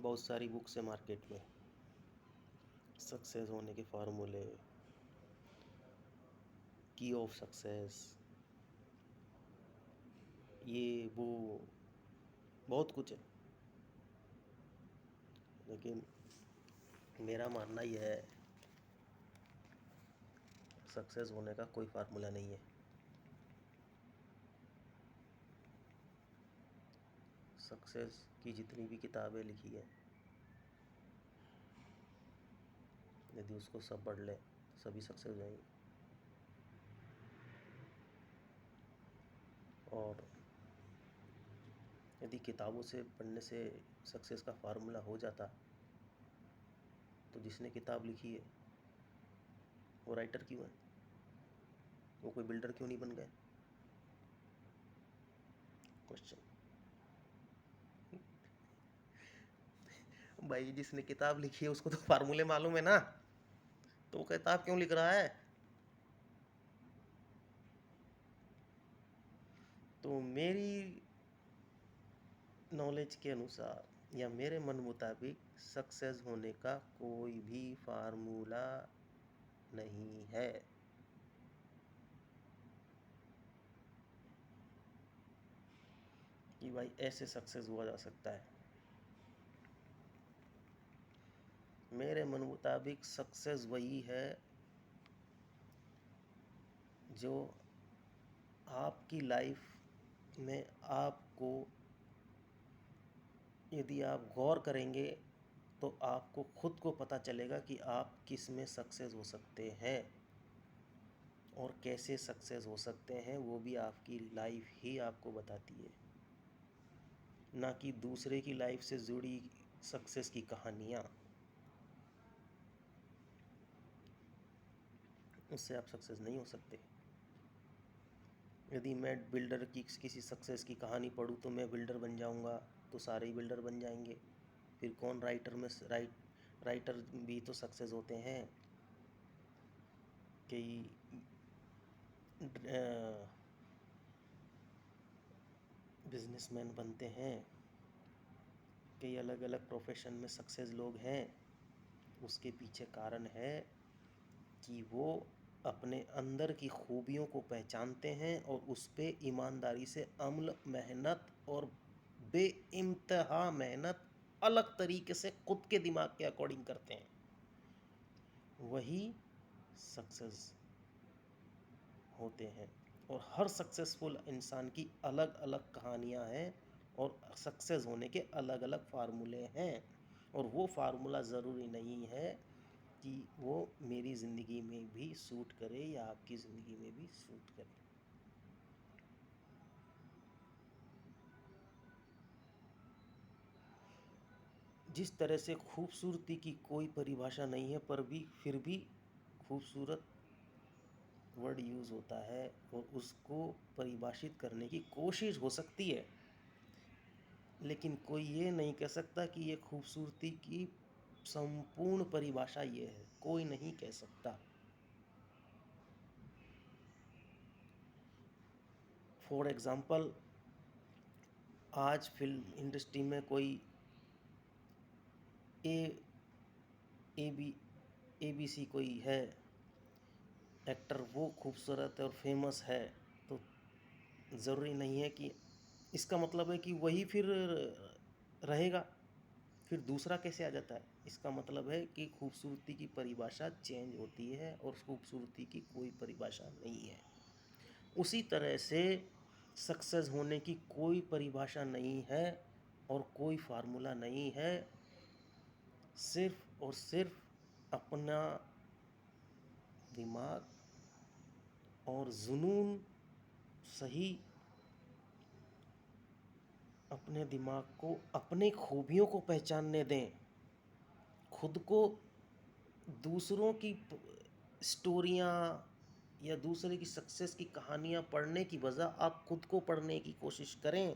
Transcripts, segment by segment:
बहुत सारी बुक्स है मार्केट में, सक्सेस होने के फार्मूले, की ऑफ सक्सेस, ये वो बहुत कुछ है। लेकिन मेरा मानना यह है, सक्सेस होने का कोई फार्मूला नहीं है। सक्सेस की जितनी भी किताबें लिखी हैं, यदि उसको सब पढ़ ले तो सभी सक्सेस हो जाएंगे। और यदि किताबों से पढ़ने से सक्सेस का फार्मूला हो जाता, तो जिसने किताब लिखी है वो राइटर क्यों है? वो कोई बिल्डर क्यों नहीं बन गए? क्वेश्चन। भाई जिसने किताब लिखी है उसको तो फार्मूले मालूम है ना, तो वो किताब क्यों लिख रहा है? तो मेरी नॉलेज के अनुसार या मेरे मन मुताबिक सक्सेस होने का कोई भी फार्मूला नहीं है। कि भाई ऐसे सक्सेस हुआ जा सकता है। मेरे मन मुताबिक सक्सेस वही है जो आपकी लाइफ में आपको, यदि आप गौर करेंगे तो आपको खुद को पता चलेगा कि आप किस में सक्सेस हो सकते हैं और कैसे सक्सेस हो सकते हैं। वो भी आपकी लाइफ ही आपको बताती है, ना कि दूसरे की लाइफ से जुड़ी सक्सेस की कहानियाँ। उससे आप सक्सेस नहीं हो सकते। यदि मैं बिल्डर की किसी सक्सेस की कहानी पढ़ूँ तो मैं बिल्डर बन जाऊँगा, तो सारे ही बिल्डर बन जाएंगे। फिर कौन राइटर में राइटर भी तो सक्सेस होते हैं। कई बिजनेसमैन बनते हैं, कई अलग अलग प्रोफेशन में सक्सेस लोग हैं। उसके पीछे कारण है कि वो अपने अंदर की खूबियों को पहचानते हैं और उस पे ईमानदारी से अमल, मेहनत और बेइंतहा मेहनत अलग तरीके से खुद के दिमाग के अकॉर्डिंग करते हैं। वही सक्सेस होते हैं। और हर सक्सेसफुल इंसान की अलग अलग कहानियाँ हैं और सक्सेस होने के अलग अलग फार्मूले हैं। और वो फार्मूला ज़रूरी नहीं है कि वो मेरी ज़िंदगी में भी सूट करे या आपकी ज़िंदगी में भी सूट करे। जिस तरह से खूबसूरती की कोई परिभाषा नहीं है, पर भी फिर भी खूबसूरत वर्ड यूज़ होता है और उसको परिभाषित करने की कोशिश हो सकती है, लेकिन कोई ये नहीं कह सकता कि ये खूबसूरती की संपूर्ण परिभाषा ये है। कोई नहीं कह सकता। फॉर एग्ज़ाम्पल, आज फिल्म इंडस्ट्री में कोई ए ए बी ABC कोई है एक्टर, वो खूबसूरत है और फेमस है, तो ज़रूरी नहीं है कि इसका मतलब है कि वही फिर रहेगा। फिर दूसरा कैसे आ जाता है? इसका मतलब है कि खूबसूरती की परिभाषा चेंज होती है और खूबसूरती की कोई परिभाषा नहीं है। उसी तरह से सक्सेस होने की कोई परिभाषा नहीं है और कोई फार्मूला नहीं है। सिर्फ और सिर्फ अपना दिमाग और जुनून सही, अपने दिमाग को अपनी खूबियों को पहचानने दें। खुद को दूसरों की स्टोरियाँ या दूसरे की सक्सेस की कहानियाँ पढ़ने की बजाय आप खुद को पढ़ने की कोशिश करें,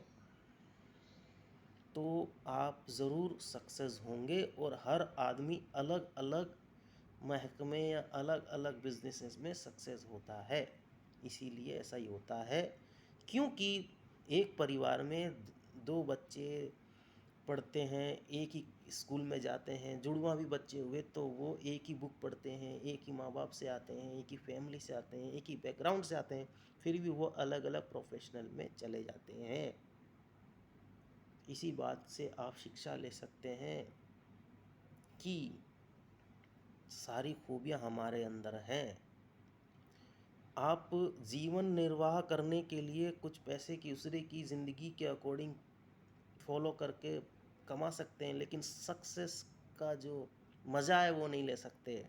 तो आप ज़रूर सक्सेस होंगे। और हर आदमी अलग अलग महकमे या अलग अलग बिजनेसेस में सक्सेस होता है। इसीलिए ऐसा ही होता है क्योंकि एक परिवार में दो बच्चे पढ़ते हैं, एक ही स्कूल में जाते हैं, जुड़वा भी बच्चे हुए तो वो एक ही बुक पढ़ते हैं, एक ही माँ बाप से आते हैं, एक ही फैमिली से आते हैं, एक ही बैकग्राउंड से आते हैं, फिर भी वो अलग अलग प्रोफेशनल में चले जाते हैं। इसी बात से आप शिक्षा ले सकते हैं कि सारी खूबियाँ हमारे अंदर हैं। आप जीवन निर्वाह करने के लिए कुछ पैसे की दूसरे की ज़िंदगी के अकॉर्डिंग फॉलो करके कमा सकते हैं, लेकिन सक्सेस का जो मज़ा है वो नहीं ले सकते।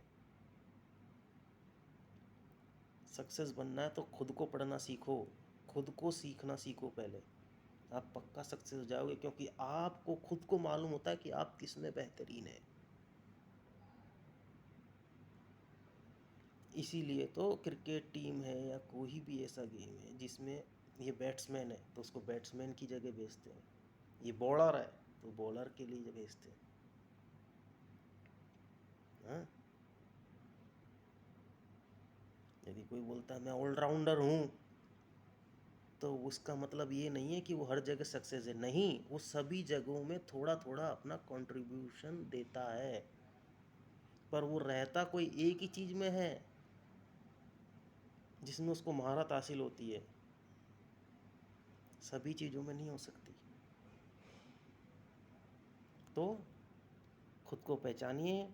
सक्सेस बनना है तो खुद को पढ़ना सीखो, खुद को सीखना सीखो पहले। आप पक्का सक्सेस हो जाओगे, क्योंकि आपको खुद को मालूम होता है कि आप किस में बेहतरीन है। इसीलिए तो क्रिकेट टीम है या कोई भी ऐसा गेम है जिसमें ये बैट्समैन है तो उसको बैट्समैन की जगह भेजते हैं, ये बॉलर है तो बॉलर के लिए भेजते हैं। हाँ, यदि कोई बोलता है मैं ऑलराउंडर हूँ तो उसका मतलब ये नहीं है कि वो हर जगह सक्सेस है, नहीं, वो सभी जगहों में थोड़ा थोड़ा अपना कंट्रीब्यूशन देता है, पर वो रहता कोई एक ही चीज़ में है जिसमें उसको महारत हासिल होती है, सभी चीज़ों में नहीं हो सकती। तो खुद को पहचानिए,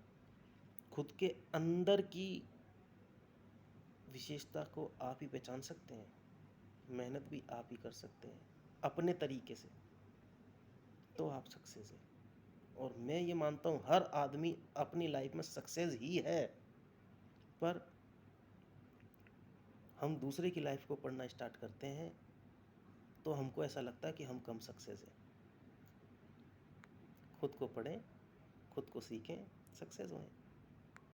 खुद के अंदर की विशेषता को आप ही पहचान सकते हैं, मेहनत भी आप ही कर सकते हैं अपने तरीके से, तो आप सक्सेस है। और मैं ये मानता हूँ हर आदमी अपनी लाइफ में सक्सेस ही है, पर हम दूसरे की लाइफ को पढ़ना स्टार्ट करते हैं तो हमको ऐसा लगता है कि हम कम सक्सेस हैं। खुद को पढ़ें, खुद को सीखें, सक्सेस हों।